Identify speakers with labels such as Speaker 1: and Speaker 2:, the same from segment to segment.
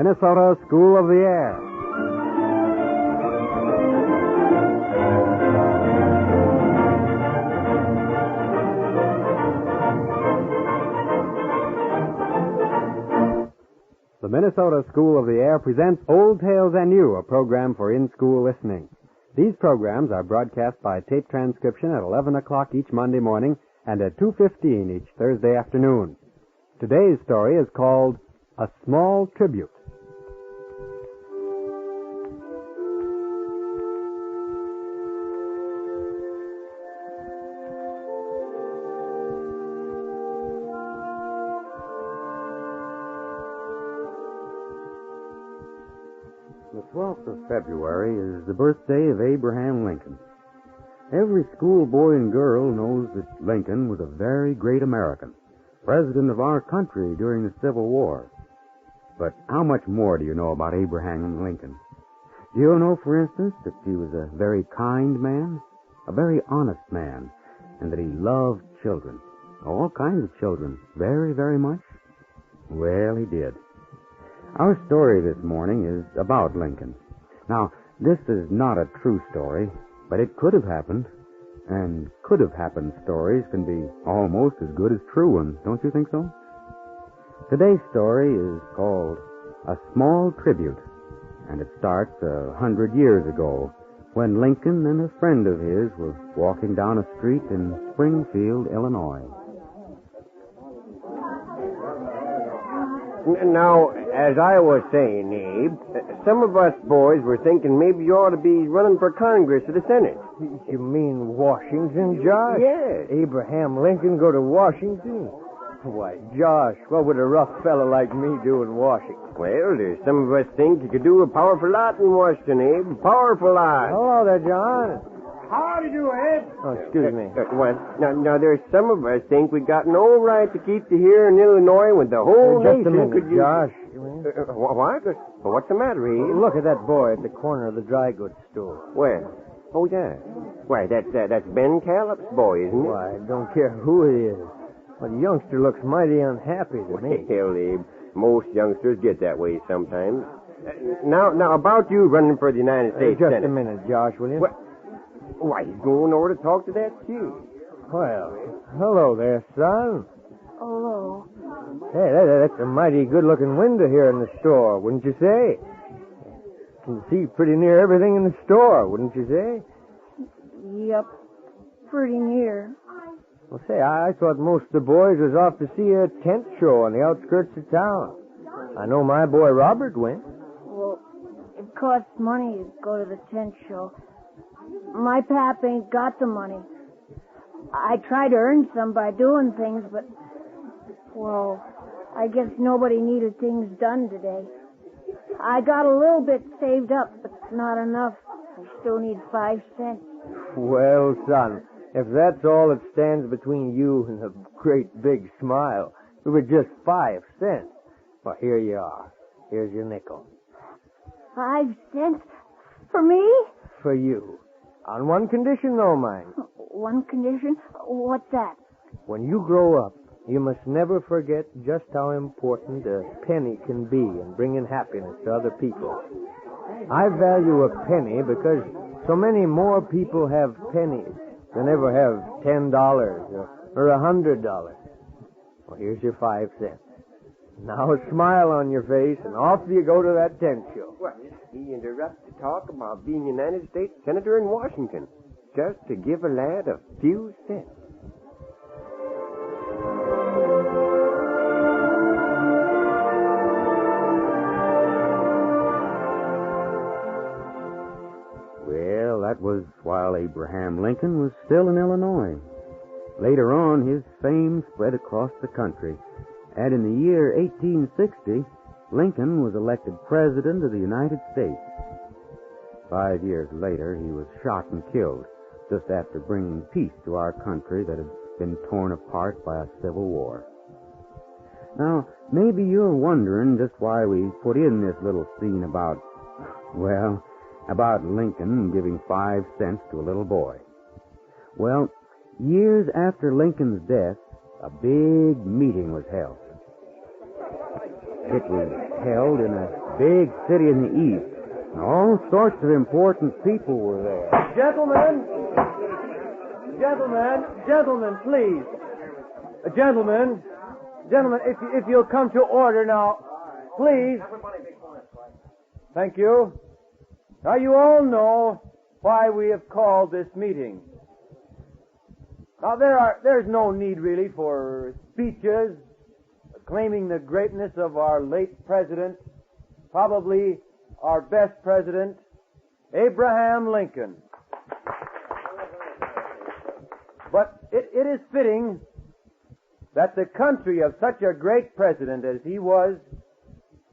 Speaker 1: Minnesota School of the Air. The Minnesota School of the Air presents Old Tales and New, a program for in-school listening. These programs are broadcast by tape transcription at 11 o'clock each Monday morning and at 2:15 each Thursday afternoon. Today's story is called A Small Tribute.
Speaker 2: The 12th of February is the birthday of Abraham Lincoln. Every schoolboy and girl knows that Lincoln was a very great American, president of our country during the Civil War. But how much more do you know about Abraham Lincoln? Do you know, for instance, that he was a very kind man, a very honest man, and that he loved children, all kinds of children, very, very much? Well, he did. Our story this morning is about Lincoln. Now, this is not a true story, but it could have happened. And could have happened stories can be almost as good as true ones, don't you think so? Today's story is called A Small Tribute, and it starts 100 years ago when Lincoln and a friend of his were walking down a street in Springfield, Illinois.
Speaker 3: Now, as I was saying, Abe, some of us boys were thinking maybe you ought to be running for Congress or the Senate.
Speaker 4: You mean Washington, Josh?
Speaker 3: Yes.
Speaker 4: Abraham Lincoln go to Washington? Why, Josh, what would a rough fella like me do in Washington?
Speaker 3: Well, there's some of us think you could do a powerful lot in Washington, Abe. A powerful lot.
Speaker 4: Hello there, John.
Speaker 5: How do you do, Abe?
Speaker 4: Oh, excuse me.
Speaker 3: What? Now, there's some of us think we got no right to keep you here in Illinois when the whole
Speaker 4: Just
Speaker 3: nation
Speaker 4: a minute,
Speaker 3: could use...
Speaker 4: Josh.
Speaker 3: What? Well, what's the matter, Abe?
Speaker 4: Look at that boy at the corner of the dry goods store.
Speaker 3: Where? Oh, yeah. Why, that's Ben Callup's boy, isn't it?
Speaker 4: Why, I don't care who he is. But the youngster looks mighty unhappy to me.
Speaker 3: Hell, Abe, most youngsters get that way sometimes. Now, about you running for the United States
Speaker 4: Just
Speaker 3: Senate.
Speaker 4: a minute, Josh, will you?
Speaker 3: Why, he's going over to talk to that kid.
Speaker 4: Well, hello there, son.
Speaker 6: Hello.
Speaker 4: Hey, that's a mighty good-looking window here in the store, wouldn't you say? You can see pretty near everything in the store, wouldn't you say?
Speaker 6: Yep, pretty near.
Speaker 4: Well, say, I thought most of the boys was off to see a tent show on the outskirts of town. I know my boy Robert went.
Speaker 6: Well, it costs money to go to the tent show. My pap ain't got the money. I try to earn some by doing things, but, well, I guess nobody needed things done today. I got a little bit saved up, but not enough. I still need 5 cents.
Speaker 4: Well, son, if that's all that stands between you and a great big smile, it was just 5 cents. Well, here you are. Here's your nickel.
Speaker 6: 5 cents? For me?
Speaker 4: For you. On one condition, though, mind.
Speaker 6: One condition? What's that?
Speaker 4: When you grow up, you must never forget just how important a penny can be in bringing happiness to other people. I value a penny because so many more people have pennies than ever have $10 or $100. Well, here's your 5 cents. Now a smile on your face, and off you go to that tent show.
Speaker 3: What? He interrupts to talk about being United States Senator in Washington, just to give a lad a few cents.
Speaker 2: Well, that was while Abraham Lincoln was still in Illinois. Later on, his fame spread across the country, and in the year 1860, Lincoln was elected President of the United States. 5 years later, he was shot and killed, just after bringing peace to our country that had been torn apart by a civil war. Now, maybe you're wondering just why we put in this little scene about Lincoln giving 5 cents to a little boy. Well, years after Lincoln's death, a big meeting was held. It was held in a big city in the east. And all sorts of important people were there.
Speaker 4: Gentlemen, please. Gentlemen, if you'll come to order now, please. Thank you. Now, you all know why we have called this meeting. Now, there's no need really for speeches claiming the greatness of our late president, probably our best president, Abraham Lincoln. But it is fitting that the country of such a great president as he was,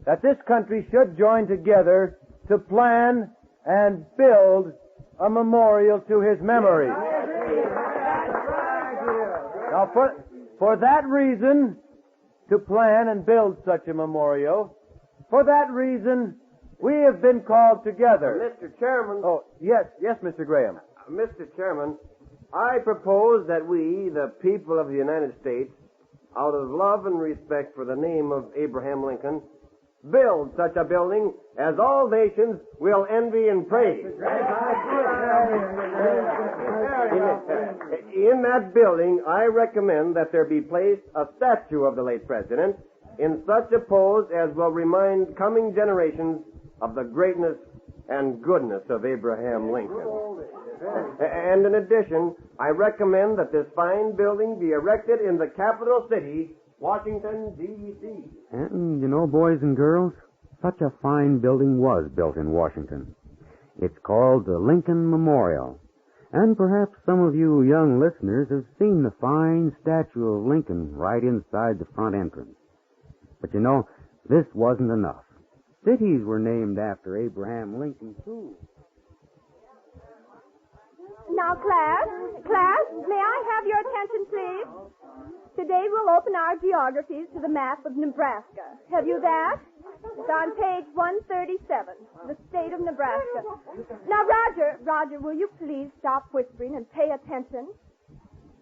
Speaker 4: that this country should join together to plan and build a memorial to his memory. Now, for that reason, to plan and build such a memorial, for that reason, we have been called together.
Speaker 3: Mr. Chairman.
Speaker 4: Oh, yes, Mr. Graham.
Speaker 3: Mr. Chairman, I propose that we, the people of the United States, out of love and respect for the name of Abraham Lincoln, build such a building as all nations will envy and praise. In that building, I recommend that there be placed a statue of the late president in such a pose as will remind coming generations of the greatness and goodness of Abraham Lincoln. And in addition, I recommend that this fine building be erected in the capital city, Washington, D.C.
Speaker 2: And, you know, boys and girls, such a fine building was built in Washington. It's called the Lincoln Memorial. And perhaps some of you young listeners have seen the fine statue of Lincoln right inside the front entrance. But you know, this wasn't enough. Cities were named after Abraham Lincoln, too.
Speaker 5: Now, class, may I have your attention, please? Today we'll open our geographies to the map of Nebraska. Have you that? It's on page 137, the state of Nebraska. Now, Roger, will you please stop whispering and pay attention?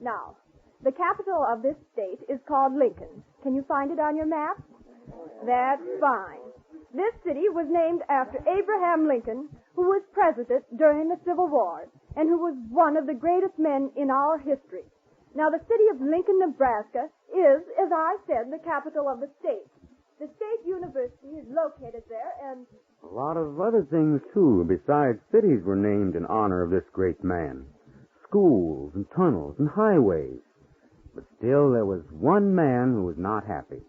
Speaker 5: Now, the capital of this state is called Lincoln. Can you find it on your map? That's fine. This city was named after Abraham Lincoln, who was president during the Civil War, and who was one of the greatest men in our history. Now, the city of Lincoln, Nebraska is, as I said, the capital of the state. The state university is located there, and
Speaker 2: a lot of other things, too, besides cities were named in honor of this great man. Schools and tunnels and highways. But still, there was one man who was not happy.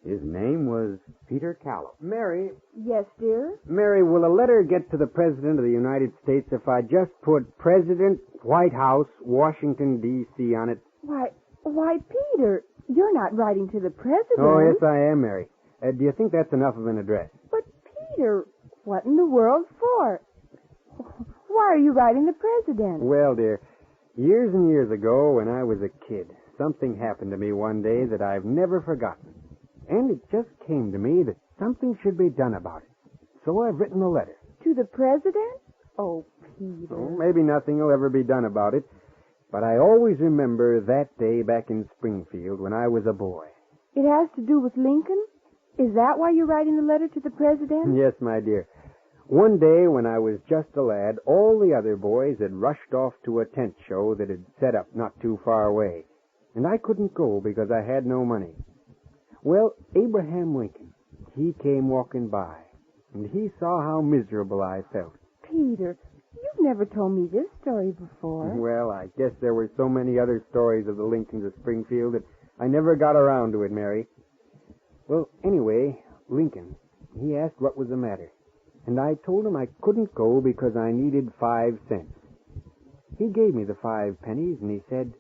Speaker 2: His name was Peter Callip.
Speaker 1: Mary.
Speaker 6: Yes, dear?
Speaker 1: Mary, will a letter get to the President of the United States if I just put President, White House, Washington, D.C. on it?
Speaker 6: Why, Peter, you're not writing to the President.
Speaker 1: Oh, yes, I am, Mary. Do you think that's enough of an address?
Speaker 6: But, Peter, what in the world for? Why are you writing the President?
Speaker 1: Well, dear, years and years ago, when I was a kid, something happened to me one day that I've never forgotten. And it just came to me that something should be done about it. So I've written a letter.
Speaker 6: To the President? Oh, Peter.
Speaker 1: Oh, maybe nothing will ever be done about it, but I always remember that day back in Springfield when I was a boy.
Speaker 6: It has to do with Lincoln? Is that why you're writing the letter to the President?
Speaker 1: Yes, my dear. One day when I was just a lad, all the other boys had rushed off to a tent show that had set up not too far away, and I couldn't go because I had no money. Well, Abraham Lincoln, he came walking by, and he saw how miserable I felt.
Speaker 6: Peter, you've never told me this story before.
Speaker 1: Well, I guess there were so many other stories of the Lincolns of Springfield that I never got around to it, Mary. Well, anyway, Lincoln, he asked what was the matter, and I told him I couldn't go because I needed 5 cents. He gave me the 5 pennies, and he said,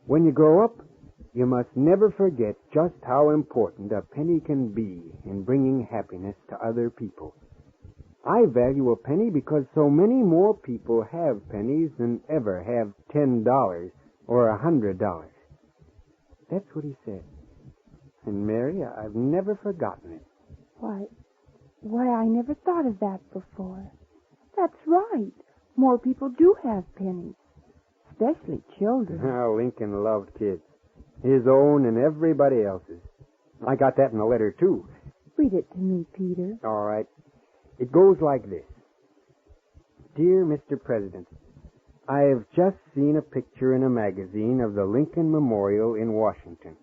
Speaker 1: "When you grow up, you must never forget just how important a penny can be in bringing happiness to other people. I value a penny because so many more people have pennies than ever have $10 or $100. That's what he said. And, Mary, I've never forgotten it.
Speaker 6: Why, I never thought of that before. That's right. More people do have pennies, especially children.
Speaker 1: How Lincoln loved kids. His own and everybody else's. I got that in the letter, too.
Speaker 7: Read it to me, Peter.
Speaker 1: All right. It goes like this. Dear Mr. President, I have just seen a picture in a magazine of the Lincoln Memorial in Washington.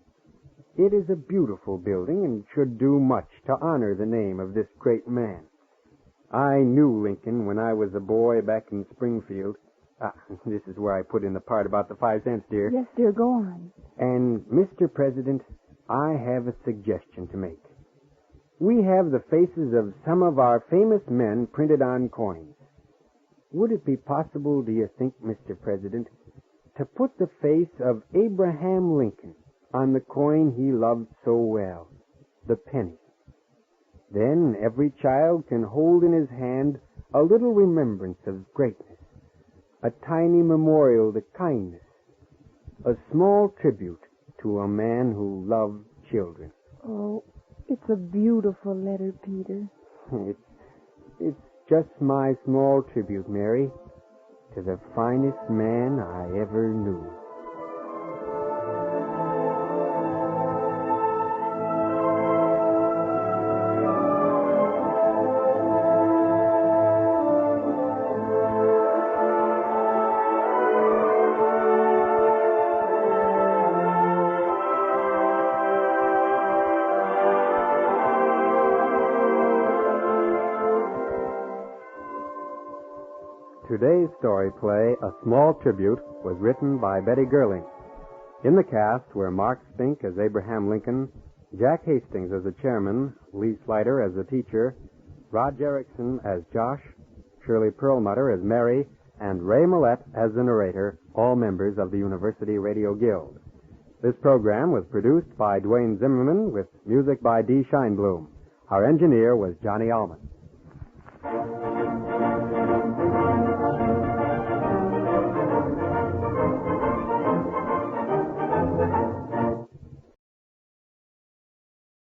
Speaker 1: It is a beautiful building and should do much to honor the name of this great man. I knew Lincoln when I was a boy back in Springfield. This is where I put in the part about the 5 cents, dear.
Speaker 7: Yes, dear, go on.
Speaker 1: And, Mr. President, I have a suggestion to make. We have the faces of some of our famous men printed on coins. Would it be possible, do you think, Mr. President, to put the face of Abraham Lincoln on the coin he loved so well, the penny? Then every child can hold in his hand a little remembrance of greatness, a tiny memorial to kindness, a small tribute to a man who loved children.
Speaker 7: Oh, it's a beautiful letter, Peter.
Speaker 1: It's just my small tribute, Mary, to the finest man I ever knew. Today's story play, A Small Tribute, was written by Betty Gerling. In the cast were Mark Spink as Abraham Lincoln, Jack Hastings as the chairman, Lee Slider as the teacher, Rod Erickson as Josh, Shirley Perlmutter as Mary, and Ray Millette as the narrator, all members of the University Radio Guild. This program was produced by Dwayne Zimmerman with music by Dee Scheinblum. Our engineer was Johnny Allman.